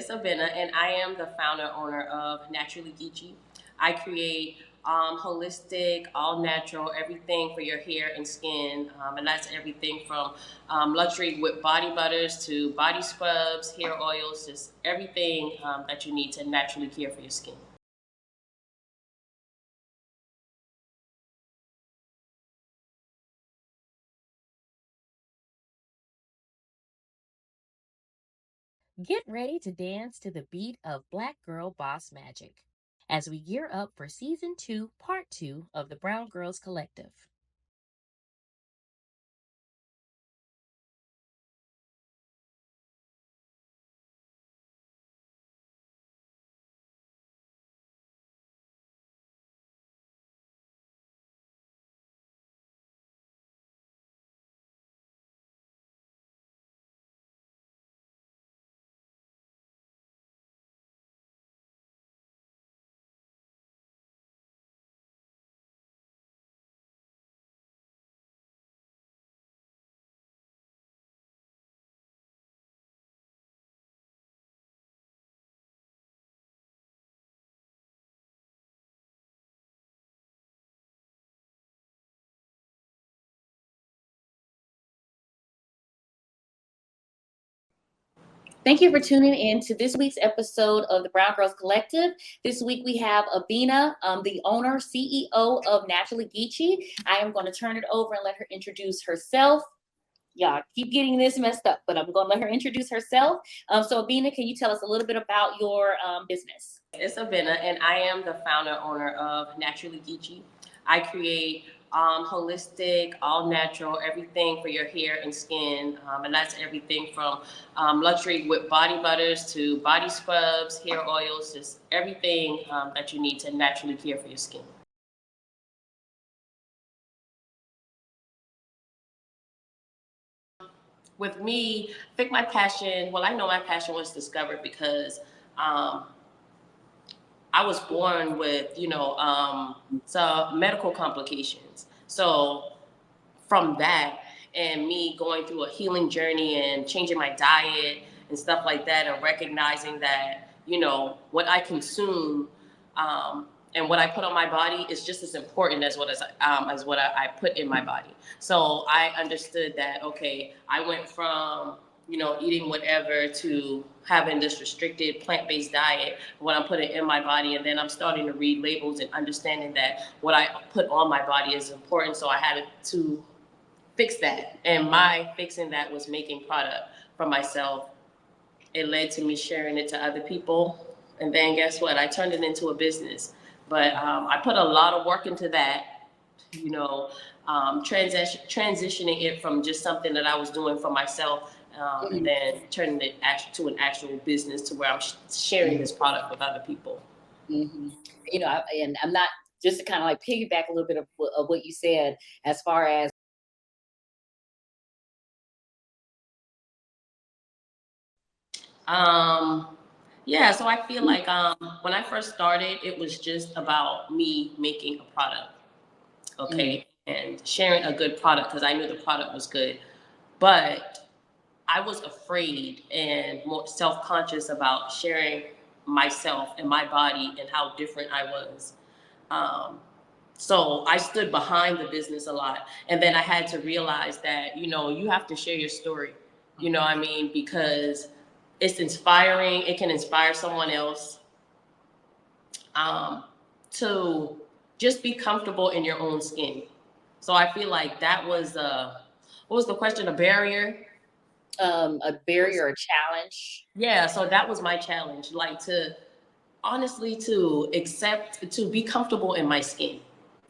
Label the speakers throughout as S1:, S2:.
S1: It's Abena, and I am the founder owner of Naturally Geechee. I create holistic, all natural, everything for your hair and skin, and that's everything from luxury with body butters to body scrubs, hair oils, just everything that you need to naturally care for your skin.
S2: Get ready to dance to the beat of Black Girl Boss Magic as we gear up for Season 2, Part 2 of the Brown Girls Collective.
S3: Thank you for tuning in to this week's episode of the Brown Girls Collective. This week we have Abena, the owner, CEO of Naturally Geechee. I am going to turn it over and let her introduce herself. Y'all keep getting this messed up, but I'm going to let her introduce herself. So Abena, can you tell us a little bit about your business?
S1: It's Abena, and I am the founder owner of Naturally Geechee. I create holistic, all natural, everything for your hair and skin, and that's everything from luxury with body butters to body scrubs, hair oils, just everything that you need to naturally care for your skin. With me, I think my passion, well, I know my passion was discovered because um, I was born with, some medical complications. So from that and me going through a healing journey and changing my diet and stuff like that and recognizing that, what I consume and what I put on my body is just as important as what I put in my body. So I understood that, okay, I went from eating whatever to having this restricted plant-based diet, what I'm putting in my body, and then I'm starting to read labels and understanding that what I put on my body is important. So I had to fix that, and my fixing that was making product for myself. It led to me sharing it to other people, and then guess what? I turned it into a business. But I put a lot of work into that, you know, transitioning it from just something that I was doing for myself, and then turning it to an actual business to where I'm sharing this product with other people.
S3: Mm-hmm. And I'm not, just to kind of like piggyback a little bit of what you said as far as
S1: Um, yeah, so I feel like when I first started, it was just about me making a product, okay, and sharing a good product because I knew the product was good. But I was afraid and more self conscious about sharing myself and my body and how different I was. Um, so I stood behind the business a lot. And then I had to realize that, you have to share your story, what I mean? Because it's inspiring, it can inspire someone else um, to just be comfortable in your own skin. So I feel like that was, what was the question, a barrier?
S3: a barrier or challenge.
S1: Yeah, so that was my challenge, like to honestly to accept, to be comfortable in my skin.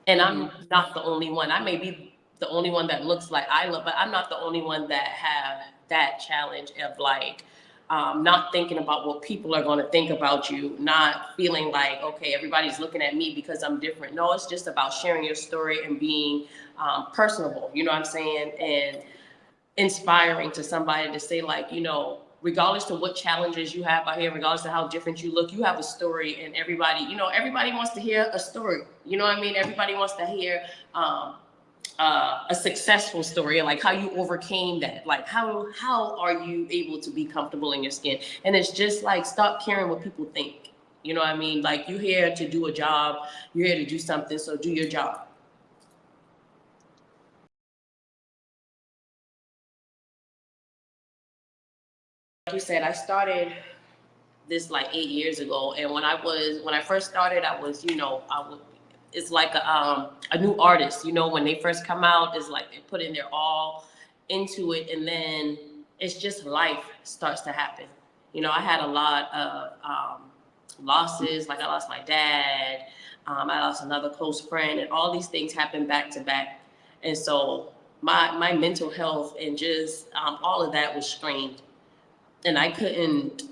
S1: And I'm not the only one. I may be the only one that looks like I look, but I'm not the only one that have that challenge of like not thinking about what people are going to think about you, not feeling like, okay, everybody's looking at me because I'm different. No, it's just about sharing your story and being personable, you know what I'm saying? And inspiring to somebody to say like, regardless to what challenges you have out here, regardless to how different you look, you have a story, and everybody wants to hear a story. You know what I mean? Everybody wants to hear a successful story, like how you overcame that, like how are you able to be comfortable in your skin. And it's just like, stop caring what people think. You know what I mean? Like, you're here to do a job, you're here to do something, so do your job. Like you said, I started this like 8 years ago, and when I first started, I was, it's like a new artist. When they first come out, it's like they put in their all into it, and then it's just life starts to happen. I had a lot of losses. Like, I lost my dad, I lost another close friend, and all these things happened back to back. And so my mental health and just all of that was strained, and I couldn't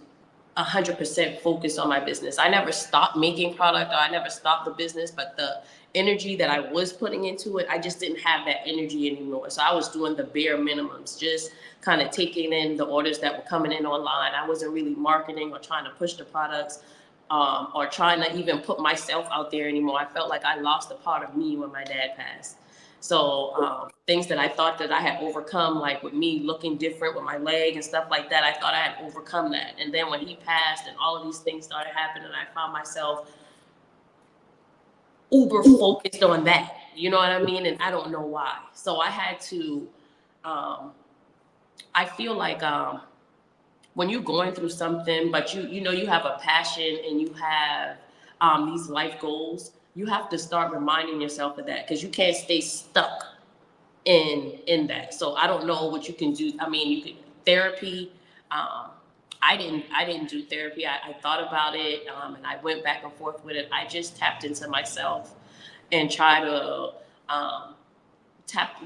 S1: 100% focused on my business. I never stopped making product, or I never stopped the business, but the energy that I was putting into it, I just didn't have that energy anymore. So I was doing the bare minimums, just kind of taking in the orders that were coming in online. I wasn't really marketing or trying to push the products, or trying to even put myself out there anymore. I felt like I lost a part of me when my dad passed. So things that I thought that I had overcome, like with me looking different with my leg and stuff like that, I thought I had overcome that. And then when he passed and all of these things started happening, I found myself uber focused on that. You know what I mean? And I don't know why. So I had to, I feel like when you're going through something, but you have a passion and you have these life goals, you have to start reminding yourself of that, because you can't stay stuck in that. So I don't know what you can do. I mean, you could therapy. I didn't do therapy. I thought about it, and I went back and forth with it. I just tapped into myself and try to um,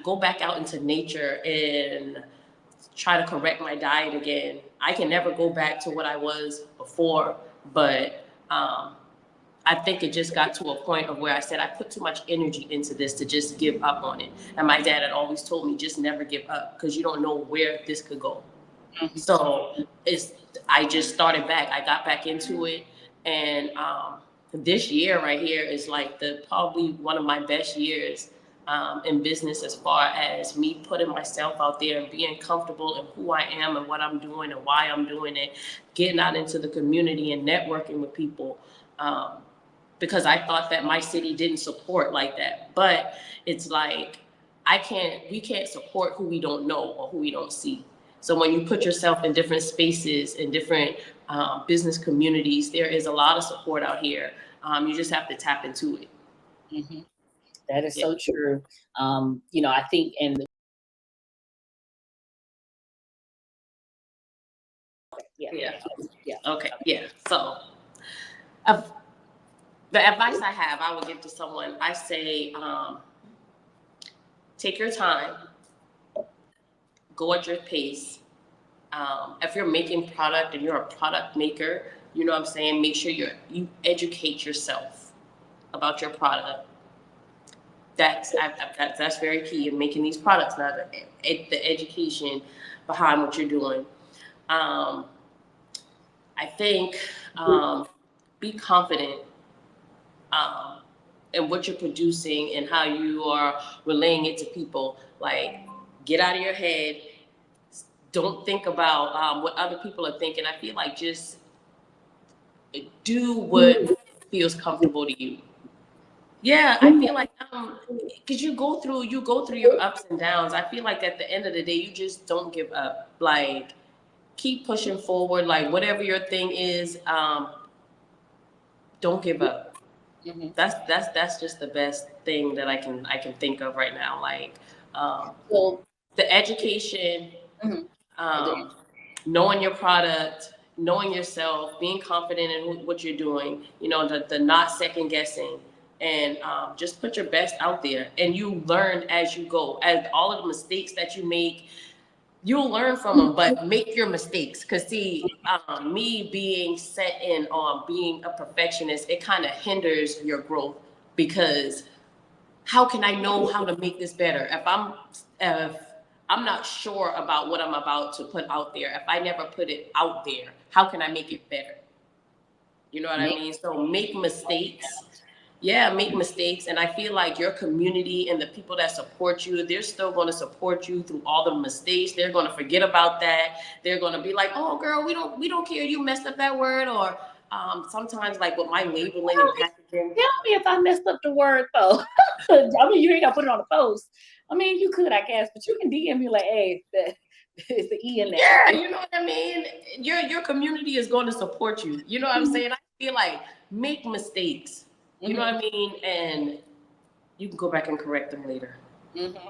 S1: go back out into nature and try to correct my diet again. I can never go back to what I was before, but I think it just got to a point of where I said I put too much energy into this to just give up on it. And my dad had always told me, just never give up, because you don't know where this could go. Mm-hmm. So I just started back. I got back into it, and this year right here is like probably one of my best years in business, as far as me putting myself out there and being comfortable in who I am and what I'm doing and why I'm doing it, getting out into the community and networking with people. Because I thought that my city didn't support like that. But it's like, we can't support who we don't know or who we don't see. So when you put yourself in different spaces, in different business communities, there is a lot of support out here. You just have to tap into it.
S3: Mm-hmm. That is so true. I think,
S1: Okay. Yeah. So the advice I would give to someone, I say, take your time, go at your pace. If you're making product and you're a product maker, you know what I'm saying, make sure you educate yourself about your product. That's very key in making these products. Now, the education behind what you're doing. I think be confident in what you're producing and how you are relaying it to people. Like, get out of your head. Don't think about what other people are thinking. I feel like just do what feels comfortable to you. Yeah, I feel like because you go through your ups and downs. I feel like at the end of the day, you just don't give up. Like, keep pushing forward. Like, whatever your thing is, don't give up. Mm-hmm. That's just the best thing that I can think of right now. Like, the education, mm-hmm. Knowing your product, knowing yourself, being confident in what you're doing. The not second guessing, and just put your best out there. And you learn as you go. As all of the mistakes that you make, you'll learn from them, but make your mistakes. Because see, me being set in on being a perfectionist, it kind of hinders your growth, because how can I know how to make this better if I'm not sure about what I'm about to put out there? If I never put it out there, how can I make it better? You know what I mean? So make mistakes, Yeah, make mistakes. And I feel like your community and the people that support you, they're still going to support you through all the mistakes. They're going to forget about that. They're going to be like, oh girl, we don't care you messed up that word. Or sometimes like with my labeling and packaging.
S3: Tell me if I messed up the word though. I mean, you ain't gotta put it on the post. I mean, you could, I guess, but you can DM me like, hey, it's the E in there.
S1: Yeah, you know what I mean? Your community is going to support you. You know what I'm saying? I feel like make mistakes. You know what I mean? And you can go back and correct them later.
S3: Mm-hmm.